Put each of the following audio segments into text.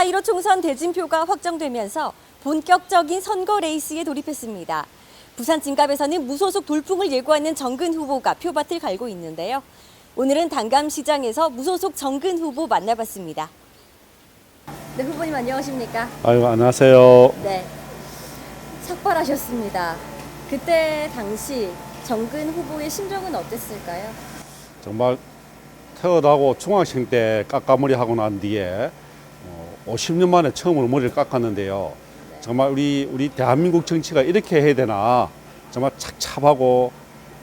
4.15 총선 대진표가 확정되면서 본격적인 선거 레이스에 돌입했습니다. 부산 진갑에서는 무소속 돌풍을 예고하는 정근 후보가 표밭을 갈고 있는데요. 오늘은 단감시장에서 무소속 정근 후보 만나봤습니다. 네, 후보님 안녕하십니까? 아유, 안녕하세요. 네, 삭발하셨습니다. 그때 당시 정근 후보의 심정은 어땠을까요? 정말 태어나고 중학생 때 깎아머리 하고 난 뒤에 50년 만에 처음으로 머리를 깎았는데요. 정말 우리 대한민국 정치가 이렇게 해야 되나 정말 착잡하고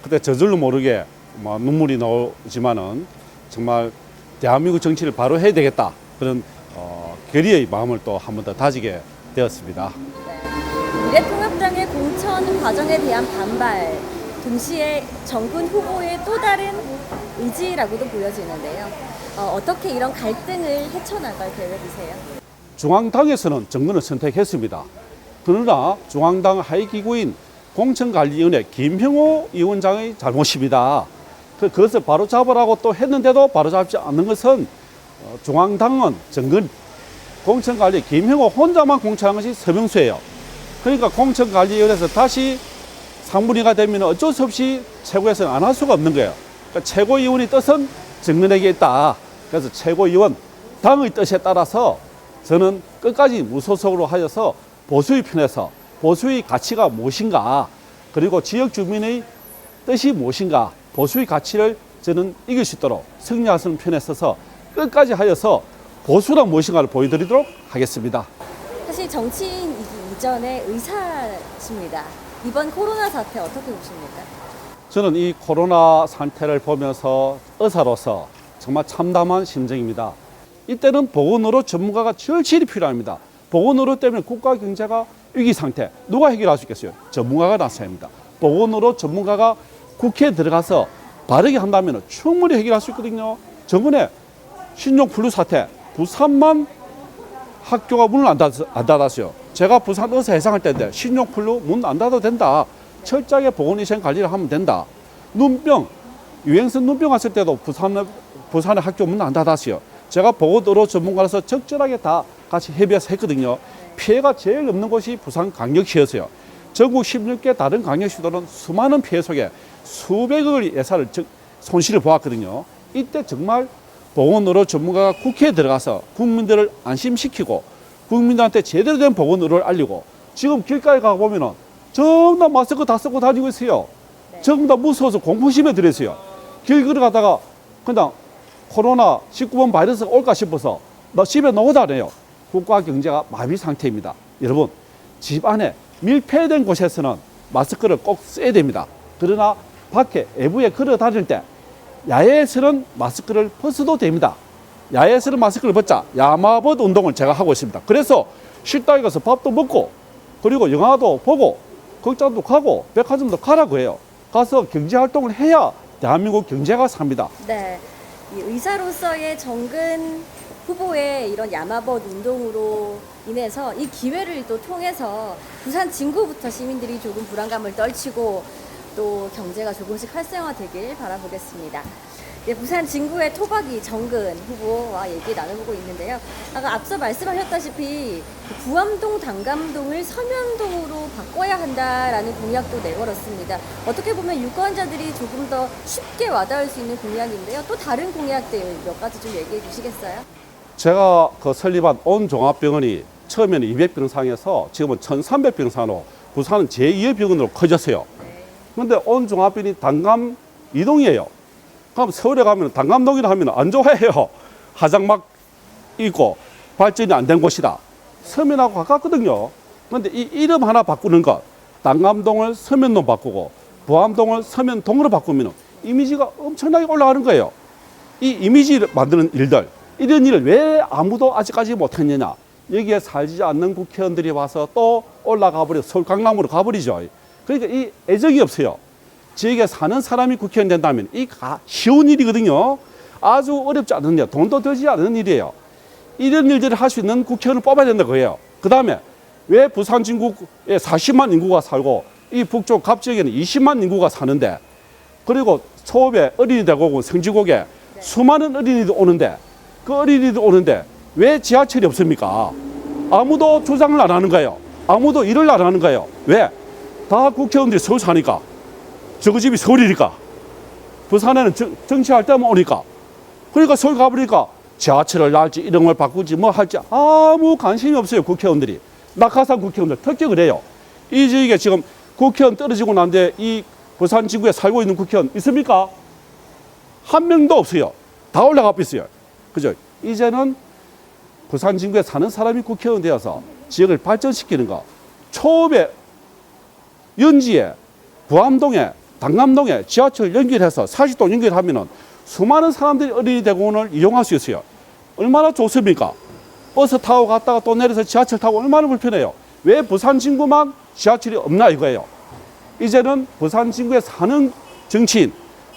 그때 저절로 모르게 막 눈물이 나오지만은 정말 대한민국 정치를 바로 해야 되겠다 그런 결의의 마음을 또 한 번 더 다지게 되었습니다. 미래통합당의 공천 과정에 대한 반발, 동시에 정근 후보의 또 다른 의지라고도 보여지는데요. 어떻게 이런 갈등을 헤쳐나갈 계획이세요? 중앙당에서는 정근을 선택했습니다. 그러나 중앙당 하위기구인 공천관리위원회 김형호 위원장의 잘못입니다. 그것을 바로잡으라고 또 했는데도 바로잡지 않는 것은 중앙당은 정근 공천관리 김형호 혼자만 공천한 것이 서명수예요. 그러니까 공천관리위원회에서 다시 상분위가 되면 어쩔 수 없이 최고에서는 안 할 수가 없는 거예요. 그러니까 최고위원의 뜻은 정근에게 있다. 그래서 최고위원 당의 뜻에 따라서 저는 끝까지 무소속으로 하여서 보수의 편에서 보수의 가치가 무엇인가, 그리고 지역 주민의 뜻이 무엇인가, 보수의 가치를 저는 이길 수 있도록 승리할 수 있는 편에 서서 끝까지 하여서 보수란 무엇인가를 보여드리도록 하겠습니다. 사실 정치인이기 이전에 의사십니다. 이번 코로나 사태 어떻게 보십니까? 저는 이 코로나 상태를 보면서 의사로서 정말 참담한 심정입니다. 이때는 보건의료 전문가가 절실히 필요합니다. 보건의료 때문에 국가 경제가 위기 상태, 누가 해결할 수 있겠어요? 전문가가 나서야 합니다. 보건의료 전문가가 국회에 들어가서 바르게 한다면 충분히 해결할 수 있거든요. 저번에 신종플루 사태, 부산만 학교가 문을 안 닫았어요. 제가 부산 의사 회상할 때인데 신종플루 문 안 닫아도 된다. 철저하게 보건위생 관리를 하면 된다. 눈병, 유행성 눈병 왔을 때도 부산의 학교 문 안 닫았어요. 제가 보건의료 전문가로서 적절하게 다 같이 협의해서 했거든요. 피해가 제일 없는 곳이 부산광역시였어요. 전국 16개 다른 광역시도는 수많은 피해 속에 수백억의 예산을 손실을 보았거든요. 이때 정말 보건의료 전문가가 국회에 들어가서 국민들을 안심시키고 국민들한테 제대로 된 보건의료를 알리고, 지금 길가에 가보면은 전부 다 마스크 다 쓰고 다니고 있어요. 전부 다 무서워서 공포심에 들었어요. 길 걸어가다가 그냥 코로나19번 바이러스가 올까 싶어서 나 집에 나오다네요. 국가 경제가 마비 상태입니다. 여러분, 집 안에 밀폐된 곳에서는 마스크를 꼭 써야 됩니다. 그러나 밖에 외부에 걸어 다닐 때 야외에서는 마스크를 벗어도 됩니다. 야외에서는 마스크를 벗자, 야마벗 운동을 제가 하고 있습니다. 그래서 식당에 가서 밥도 먹고, 그리고 영화도 보고, 극장도 가고, 백화점도 가라고 해요. 가서 경제활동을 해야 대한민국 경제가 삽니다. 네, 이 의사로서의 정근 후보의 이런 야마벗 운동으로 인해서 이 기회를 또 통해서 부산 진구부터 시민들이 조금 불안감을 떨치고 또 경제가 조금씩 활성화되길 바라보겠습니다. 네, 부산 진구의 토박이 정근 후보와 얘기 나눠보고 있는데요. 아까 앞서 말씀하셨다시피 부암동 단감동을 서면동으로 바꿔야 한다라는 공약도 내걸었습니다. 어떻게 보면 유권자들이 조금 더 쉽게 와닿을 수 있는 공약인데요. 또 다른 공약들 몇 가지 좀 얘기해 주시겠어요? 제가 설립한 온종합병원이 처음에는 200병 상에서 지금은 1300병 상으로 부산은 제2의 병원으로 커졌어요. 그런데 온종합병원이 단감 2동이에요. 그럼 서울에 가면 단감동이라 하면 안 좋아해요. 화장막 있고 발전이 안 된 곳이다. 서면하고 가깝거든요. 그런데 이 이름 하나 바꾸는 것, 단감동을 서면동 바꾸고 부암동을 서면동으로 바꾸면 이미지가 엄청나게 올라가는 거예요. 이 이미지를 만드는 일들, 이런 일을 왜 아무도 아직까지 못했느냐. 여기에 살지 않는 국회의원들이 와서 또 올라가 버려 서울 강남으로 가버리죠. 그러니까 이 애정이 없어요. 지역에 사는 사람이 국회의원 된다면 이 쉬운 일이거든요. 아주 어렵지 않은데요. 돈도 들지 않은 일이에요. 이런 일들을 할 수 있는 국회의원을 뽑아야 된다고 해요. 그 다음에 왜 부산 진구에 40만 인구가 살고 이 북쪽 갑 지역에는 20만 인구가 사는데, 그리고 초읍에 어린이 대공원 성지곡에 수많은 어린이들 오는데, 그 어린이들 오는데 왜 지하철이 없습니까? 아무도 주장을 안 하는 거예요. 아무도 일을 안 하는 거예요. 왜? 다 국회의원들이 서울 사니까. 저거 집이 서울이니까. 부산에는 정치할 때만 오니까. 그러니까 서울 가버리니까 지하철을 날지 이런 걸 바꾸지 뭐 할지 아무 관심이 없어요. 국회의원들이. 낙하산 국회의원들 특히 그래요. 이 지역에 지금 국회의원 떨어지고 난데 이 부산 지구에 살고 있는 국회의원 있습니까? 한 명도 없어요. 다 올라가 있어요. 그죠? 이제는 부산 지구에 사는 사람이 국회의원 되어서 지역을 발전시키는 거. 초읍에, 연지에, 부암동에, 당남동에 지하철 연결해서 40도 연결하면은 수많은 사람들이 어린이 대공원을 이용할 수 있어요. 얼마나 좋습니까? 버스 타고 갔다가 또 내려서 지하철 타고 얼마나 불편해요. 왜 부산 진구만 지하철이 없나 이거예요. 이제는 부산 진구에 사는 정치인,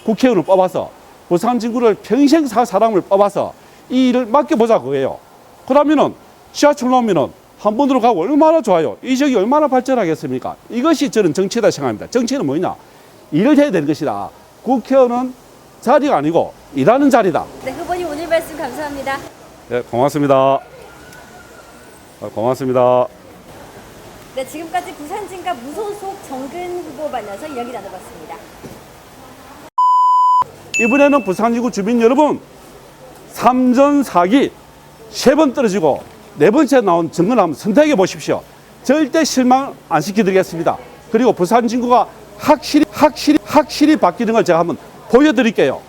국회의원을 뽑아서 부산 진구를 평생 살 사람을 뽑아서 이 일을 맡겨보자 그거예요. 그러면은 지하철 놓으면은 한 번으로 가고 얼마나 좋아요. 이 지역이 얼마나 발전하겠습니까? 이것이 저는 정치다 생각합니다. 정치는 뭐냐? 일을 해야 되는 것이다. 국회의원은 자리가 아니고 일하는 자리다. 네, 후보님 오늘 말씀 감사합니다. 네, 고맙습니다. 고맙습니다. 네, 지금까지 부산진과 무소속 정근 후보 만나서 이야기 나눠봤습니다. 이번에는 부산지구 주민 여러분, 3전 4기 3번 떨어지고 4번째 나온 정근을 한번 선택해 보십시오. 절대 실망 안 시켜드리겠습니다. 그리고 부산진구가 확실히 바뀌는 걸 제가 한번 보여드릴게요.